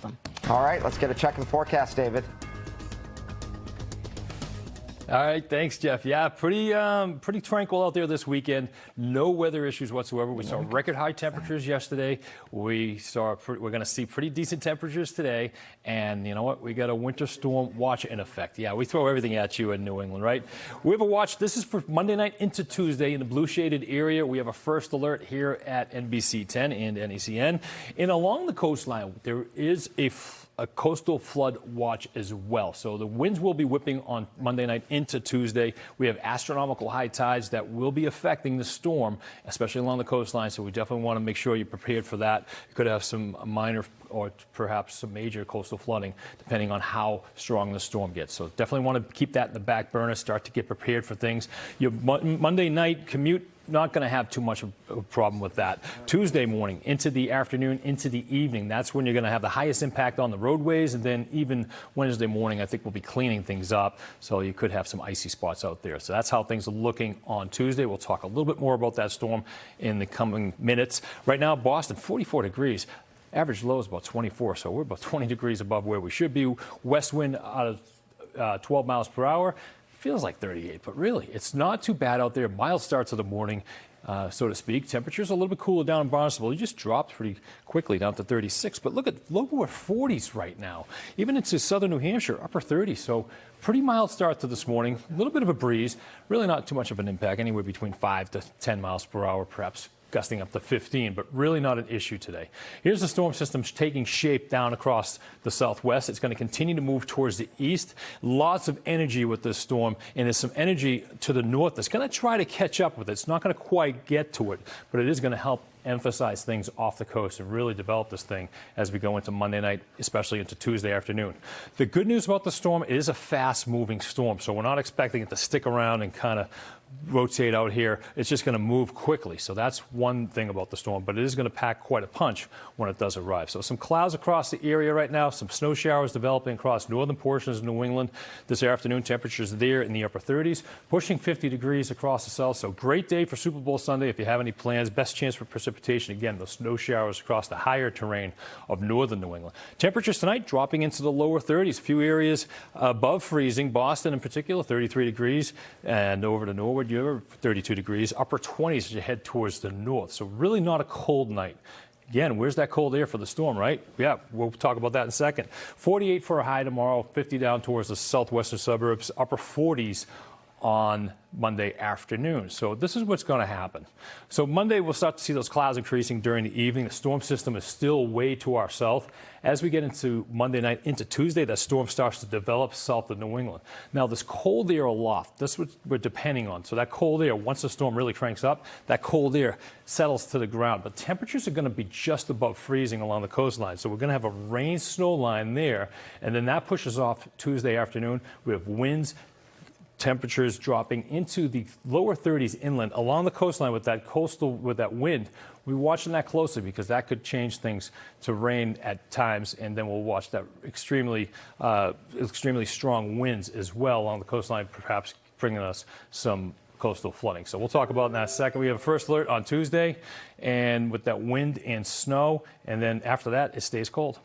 them. All right, let's get a check of the forecast, David. All right, thanks, Jeff. Yeah, pretty tranquil out there this weekend. No weather issues whatsoever. We saw record high temperatures yesterday. We're going to see pretty decent temperatures today. And you know what? We got a winter storm watch in effect. Yeah, we throw everything at you in New England, right? We have a watch. This is for Monday night into Tuesday in the blue shaded area. We have a first alert here at NBC 10 and NECN. And along the coastline, there is a coastal flood watch as well. So the winds will be whipping on Monday night into Tuesday. We have astronomical high tides that will be affecting the storm, especially along the coastline. So we definitely want to make sure you're prepared for that. You could have some minor or perhaps some major coastal flooding, depending on how strong the storm gets. So definitely want to keep that in the back burner, start to get prepared for things. Your Monday night commute, not going to have too much of a problem with that. Tuesday morning into the afternoon, into the evening, that's when you're going to have the highest impact on the roadways. And then even Wednesday morning, I think we'll be cleaning things up. So you could have some icy spots out there. So that's how things are looking on Tuesday. We'll talk a little bit more about that storm in the coming minutes. Right now, Boston, 44 degrees. Average low is about 24, so we're about 20 degrees above where we should be. West wind out of 12 miles per hour. Feels like 38, but really, it's not too bad out there. Mild starts of the morning, so to speak. Temperatures a little bit cooler down in Barnstable. You just dropped pretty quickly down to 36, but look at lower 40s right now. Even into southern New Hampshire, upper 30s. So pretty mild start to this morning. A little bit of a breeze. Really not too much of an impact, anywhere between 5 to 10 miles per hour, perhaps gusting up to 15, but really not an issue today. Here's the storm system taking shape down across the southwest. It's going to continue to move towards the east. Lots of energy with this storm, and there's some energy to the north that's going to try to catch up with it. It's not going to quite get to it, but it is going to help emphasize things off the coast and really develop this thing as we go into Monday night, especially into Tuesday afternoon. The good news about the storm, it is a fast-moving storm, so we're not expecting it to stick around and kind of rotate out here. It's just going to move quickly. So that's one thing about the storm, but it is going to pack quite a punch when it does arrive. So some clouds across the area right now, some snow showers developing across northern portions of New England this afternoon. Temperatures there in the upper 30s, pushing 50 degrees across the south. So great day for Super Bowl Sunday if you have any plans. Best chance for precipitation. Again, those snow showers across the higher terrain of northern New England. Temperatures tonight dropping into the lower 30s. A few areas above freezing. Boston in particular, 33 degrees. And over to Norwood, you're 32 degrees. Upper 20s as you head towards the north. So really not a cold night. Again, where's that cold air for the storm, right? Yeah, we'll talk about that in a second. 48 for a high tomorrow, 50 down towards the southwestern suburbs, upper 40s on Monday afternoon. So this is what's going to happen. So Monday, we'll start to see those clouds increasing during the evening. The storm system is still way to our south. As we get into Monday night into Tuesday, that storm starts to develop south of New England. Now, this cold air aloft, that's what we're depending on. So that cold air, once the storm really cranks up, that cold air settles to the ground. But temperatures are going to be just above freezing along the coastline. So we're going to have a rain-snow line there. And then that pushes off Tuesday afternoon. We have winds, temperatures dropping into the lower 30s inland along the coastline with that wind. We're watching that closely because that could change things to rain at times, and then we'll watch that extremely strong winds as well along the coastline, perhaps bringing us some coastal flooding. So we'll talk about that in a second. We have a first alert on Tuesday, and with that wind and snow, and then after that, it stays cold.